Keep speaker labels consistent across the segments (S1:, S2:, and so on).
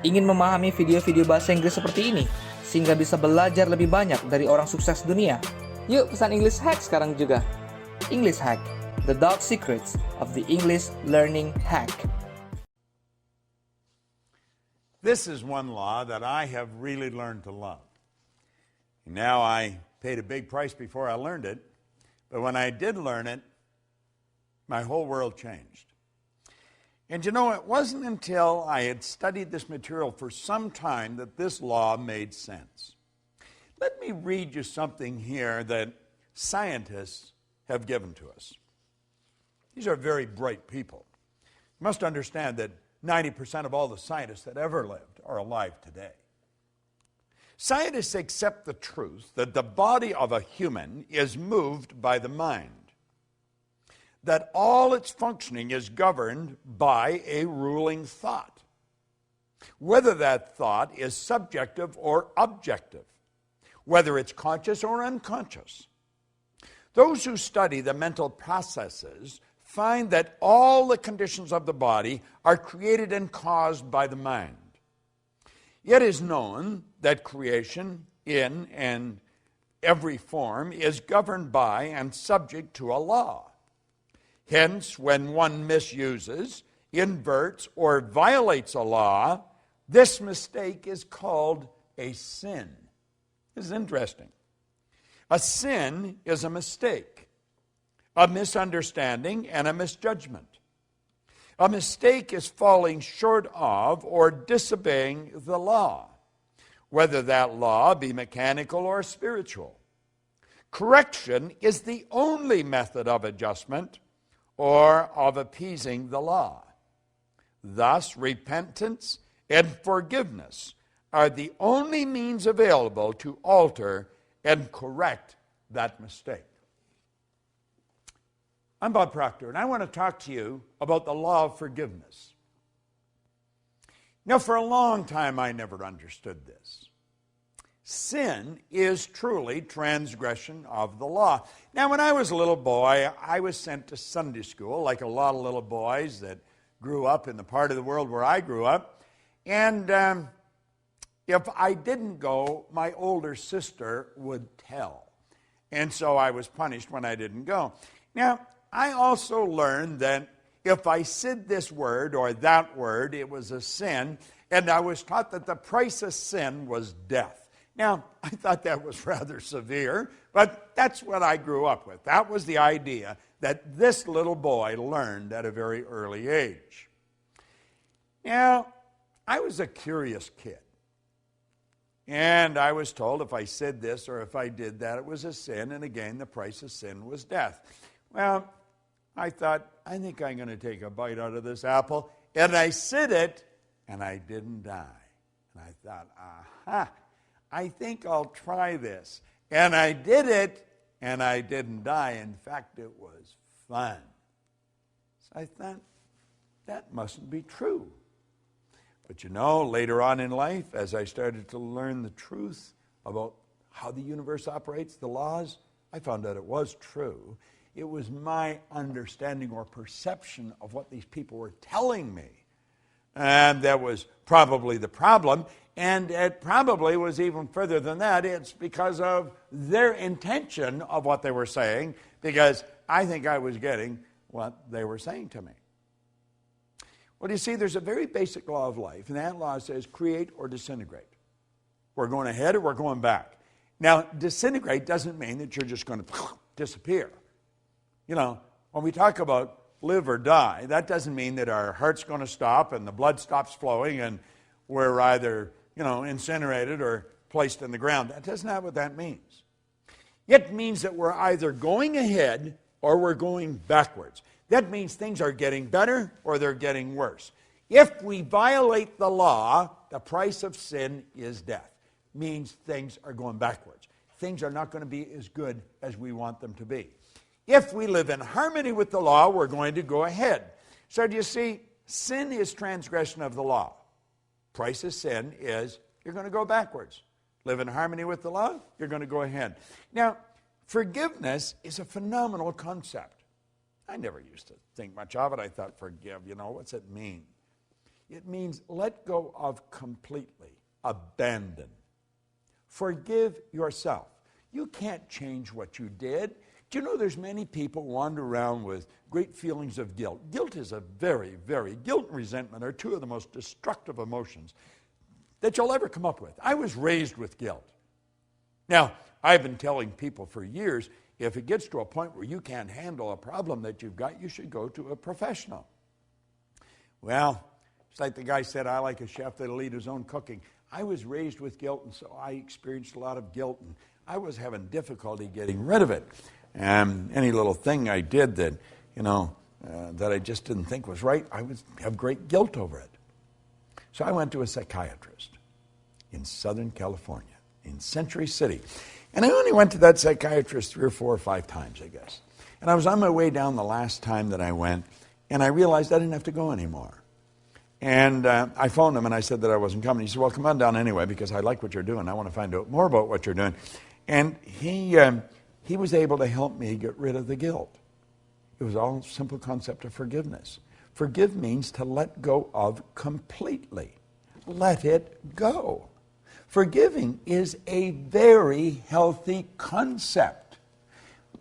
S1: Ingin memahami video-video bahasa Inggris seperti ini, sehingga bisa belajar lebih banyak dari orang sukses dunia? Yuk pesan English Hack sekarang juga. English Hack, the dark secrets of the English learning hack.
S2: This is one law that I have really learned to love. Now, I paid a big price before I learned it, but when I did learn it, my whole world changed. And you know, it wasn't until I had studied this material for some time that this law made sense. Let me read you something here that scientists have given to us. These are very bright people. You must understand that 90% of all the scientists that ever lived are alive today. Scientists accept the truth that the body of a human is moved by the mind, that all its functioning is governed by a ruling thought, whether that thought is subjective or objective, whether it's conscious or unconscious. Those who study the mental processes find that all the conditions of the body are created and caused by the mind. It is known that creation in and every form is governed by and subject to a law. Hence, when one misuses, inverts, or violates a law, this mistake is called a sin. This is interesting. A sin is a mistake, a misunderstanding, and a misjudgment. A mistake is falling short of or disobeying the law, whether that law be mechanical or spiritual. Correction is the only method of adjustment or of appeasing the law. Thus, repentance and forgiveness are the only means available to alter and correct that mistake. I'm Bob Proctor, and I want to talk to you about the law of forgiveness. Now, for a long time, I never understood this. Sin is truly transgression of the law. Now, when I was a little boy, I was sent to Sunday school, like a lot of little boys that grew up in the part of the world where I grew up. And if I didn't go, my older sister would tell. And so I was punished when I didn't go. Now, I also learned that if I said this word or that word, it was a sin, and I was taught that the price of sin was death. Now, I thought that was rather severe, but that's what I grew up with. That was the idea that this little boy learned at a very early age. Now, I was a curious kid. And I was told if I said this or if I did that, it was a sin, and again, the price of sin was death. Well, I thought, I think I'm going to take a bite out of this apple, and I said it, and I didn't die. And I thought, aha, I think I'll try this. And I did it, and I didn't die. In fact, it was fun. So I thought, that mustn't be true. But you know, later on in life, as I started to learn the truth about how the universe operates, the laws, I found out it was true. It was my understanding or perception of what these people were telling me. And that was probably the problem. And it probably was even further than that. It's because of their intention of what they were saying, because I think I was getting what they were saying to me. Well, you see, there's a very basic law of life, and that law says create or disintegrate. We're going ahead or we're going back. Now, disintegrate doesn't mean that you're just going to disappear. You know, when we talk about live or die, that doesn't mean that our heart's going to stop and the blood stops flowing and we're either, incinerated or placed in the ground. That's not what that means. It means that we're either going ahead or we're going backwards. That means things are getting better or they're getting worse. If we violate the law, the price of sin is death. Means things are going backwards. Things are not going to be as good as we want them to be. If we live in harmony with the law, we're going to go ahead. So do you see, sin is transgression of the law. Price of sin is you're going to go backwards. Live in harmony with the law, you're going to go ahead. Now, forgiveness is a phenomenal concept. I never used to think much of it. I thought, forgive, what's it mean? It means let go of completely, abandon. Forgive yourself. You can't change what you did. Do you know there's many people wander around with great feelings of guilt? Guilt is guilt and resentment are two of the most destructive emotions that you'll ever come up with. I was raised with guilt. Now, I've been telling people for years, if it gets to a point where you can't handle a problem that you've got, you should go to a professional. Well, it's like the guy said, I like a chef that'll eat his own cooking. I was raised with guilt, and so I experienced a lot of guilt, and I was having difficulty getting rid of it. Any little thing I did that, that I just didn't think was right, I would have great guilt over it. So I went to a psychiatrist in Southern California, in Century City. And I only went to that psychiatrist 3 or 4 or 5 times, I guess. And I was on my way down the last time that I went, and I realized I didn't have to go anymore. And I phoned him and I said that I wasn't coming. He said, well, come on down anyway because I like what you're doing. I want to find out more about what you're doing. And he was able to help me get rid of the guilt. It was all a simple concept of forgiveness. Forgive means to let go of completely. Let it go. Forgiving is a very healthy concept.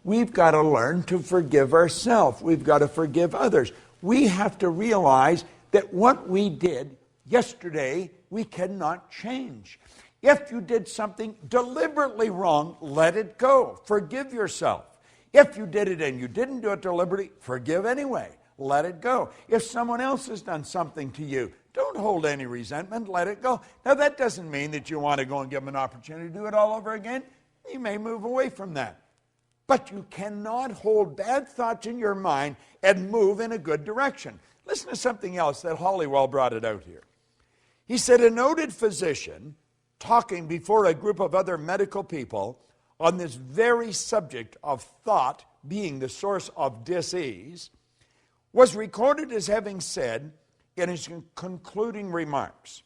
S2: We've got to learn to forgive ourselves. We've got to forgive others. We have to realize that what we did yesterday, we cannot change. If you did something deliberately wrong, let it go. Forgive yourself. If you did it and you didn't do it deliberately, forgive anyway. Let it go. If someone else has done something to you, don't hold any resentment. Let it go. Now, that doesn't mean that you want to go and give them an opportunity to do it all over again. You may move away from that. But you cannot hold bad thoughts in your mind and move in a good direction. Listen to something else that Hollywell brought it out here. He said, a noted physician talking before a group of other medical people on this very subject of thought being the source of disease was recorded as having said in his concluding remarks,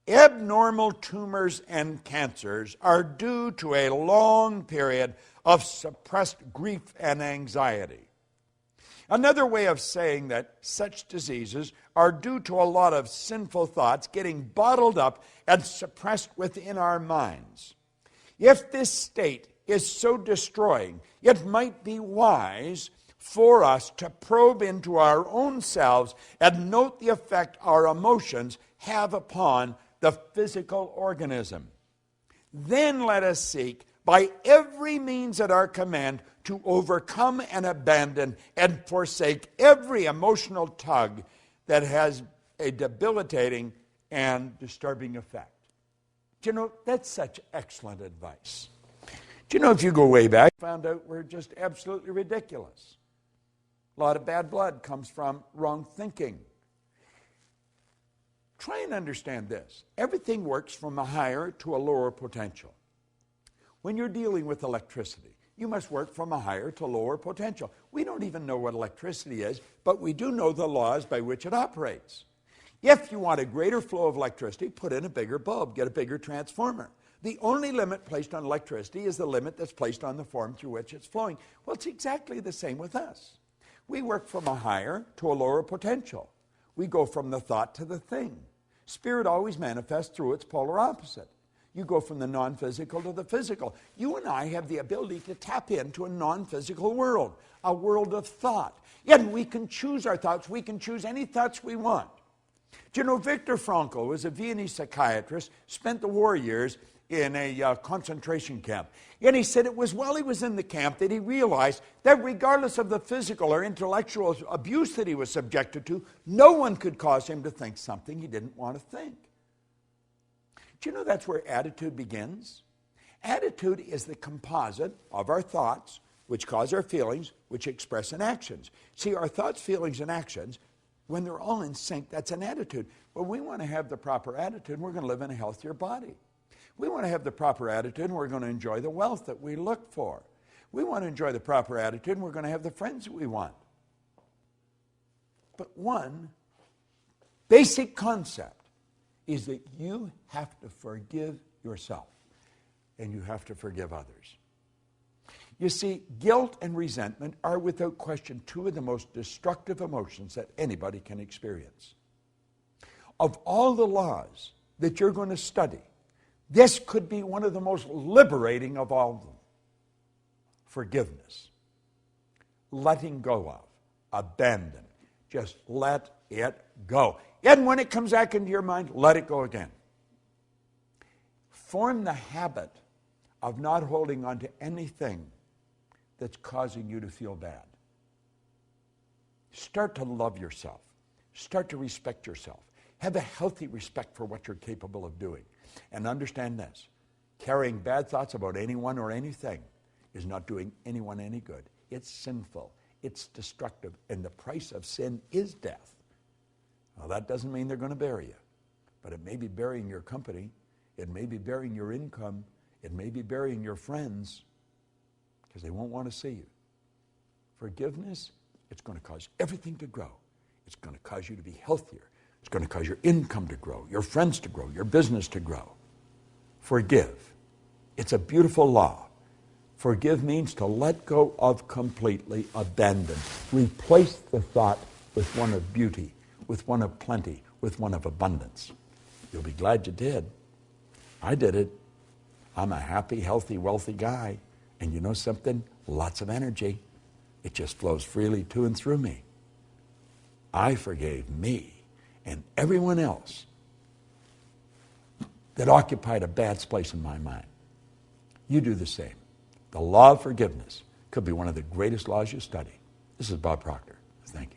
S2: abnormal tumors and cancers are due to a long period of suppressed grief and anxiety. Another way of saying that such diseases are due to a lot of sinful thoughts getting bottled up and suppressed within our minds. If this state is so destroying, it might be wise for us to probe into our own selves and note the effect our emotions have upon the physical organism. Then let us seek by every means at our command to overcome and abandon and forsake every emotional tug that has a debilitating and disturbing effect. Do you know, that's such excellent advice. Do you know, if you go way back, found out we're just absolutely ridiculous. A lot of bad blood comes from wrong thinking. Try and understand this. Everything works from a higher to a lower potential. When you're dealing with electricity, you must work from a higher to lower potential. We don't even know what electricity is, but we do know the laws by which it operates. If you want a greater flow of electricity, put in a bigger bulb, get a bigger transformer. The only limit placed on electricity is the limit that's placed on the form through which it's flowing. Well, it's exactly the same with us. We work from a higher to a lower potential. We go from the thought to the thing. Spirit always manifests through its polar opposite. You go from the non-physical to the physical. You and I have the ability to tap into a non-physical world, a world of thought. And we can choose our thoughts. We can choose any thoughts we want. Do you know, Viktor Frankl was a Viennese psychiatrist, spent the war years in a concentration camp. And he said it was while he was in the camp that he realized that regardless of the physical or intellectual abuse that he was subjected to, no one could cause him to think something he didn't want to think. Do you know that's where attitude begins? Attitude is the composite of our thoughts, which cause our feelings, which express in actions. See, our thoughts, feelings, and actions, when they're all in sync, that's an attitude. Well, we want to have the proper attitude, we're going to live in a healthier body. We want to have the proper attitude, and we're going to enjoy the wealth that we look for. We want to enjoy the proper attitude, and we're going to have the friends that we want. But one basic concept is that you have to forgive yourself, and you have to forgive others. You see, guilt and resentment are without question two of the most destructive emotions that anybody can experience. of all the laws that you're going to study, this could be one of the most liberating of all of them. Forgiveness. Letting go of. Abandon. Just let it go. And when it comes back into your mind, let it go again. Form the habit of not holding on to anything that's causing you to feel bad. Start to love yourself. Start to respect yourself. Have a healthy respect for what you're capable of doing. And understand this, carrying bad thoughts about anyone or anything is not doing anyone any good. It's sinful. It's destructive. And the price of sin is death. Now, that doesn't mean they're going to bury you. But it may be burying your company. It may be burying your income. It may be burying your friends because they won't want to see you. Forgiveness, it's going to cause everything to grow. It's going to cause you to be healthier. It's going to cause your income to grow, your friends to grow, your business to grow. Forgive. It's a beautiful law. Forgive means to let go of completely, abandon. Replace the thought with one of beauty, with one of plenty, with one of abundance. You'll be glad you did. I did it. I'm a happy, healthy, wealthy guy. And you know something? Lots of energy. It just flows freely to and through me. I forgave me and everyone else that occupied a bad place in my mind. You do the same. The law of forgiveness could be one of the greatest laws you study. This is Bob Proctor. Thank you.